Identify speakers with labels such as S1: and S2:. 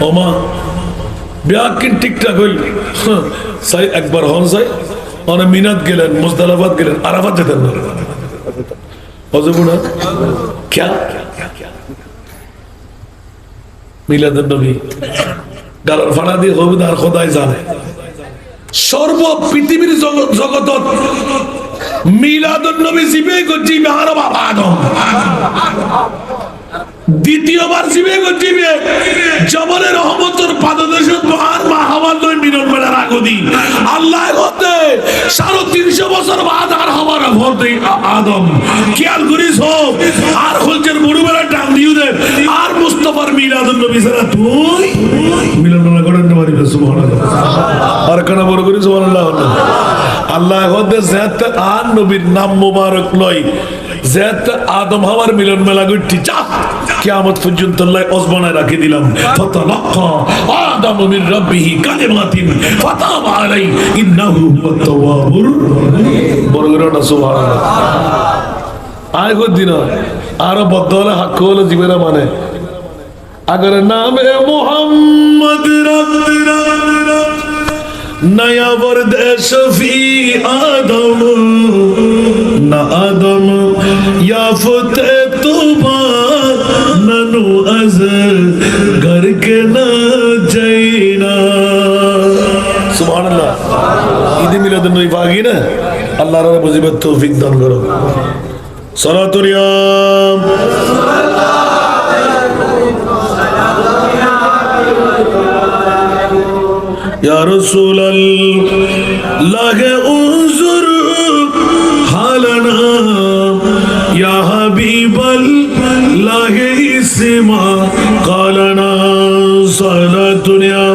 S1: ওমা ব্যাকিন ঠিকঠাক হইল সাই একবার হন যাই মানে মিনাত গেলেন মুজদালিফাত গেলেন আরাফাত যেতেন না অজগুনা क्या মিলাদুন নবী গালার ফাড়া দিয়ে হবে আর খোদাই জানে সর্ব পৃথিবীর জগত মিলাদুন নবী জিবে গজি আর বাবা আদম দ্বিতীয়বার জিবে গজিবে জবরের রহমতের পাদদেশত মহান মা হাওয়া লই মিলন মেলার আগদি আল্লাহ হতে 350 বছর বাদ আর হওয়ার ভরতে আদম খেয়াল করিস হোক আর খুলছেন বুড়ো বেলা টান দিও দে আর মুস্তাফার মিলাদুন নবী সারা তুই মিলন মেলা করেন না মারিবে সুবহানাল্লাহ আর কেন বড় করি সুবহানাল্লাহ আল্লাহ হতে জাত আর নবীর নাম মোবারক লই জাত আদম হাওয়ার মিলন মেলা গটি চা কিয়ামত পর্যন্ত আল্লাহ ওজবানায় রাখি দিলাম ফাতালাক্কা আদম মির রাব্বিহি কালিমাতিন ফাতাবা আলাইহি ইন্নাহু হুয়াত তাওয়াবুর বড় করে না সুবহানাল্লাহ আয় গো দিন আর বদলে হক হলো জীবনে মানে अगर नाम मोहम्मद रब्बना नया वर्द शफी आदम न आदम याफते तुबा ननु अज घर के न जैना सुभान अल्लाह ईद मिलादुन नबी पागी ना अल्लाह रे मुसीबत तौफीक दान करो सलातुरियाम या रसूल अल्लाह उन्जुर हालना या हबीब अल्लाह इस्मा कालना सलातुन या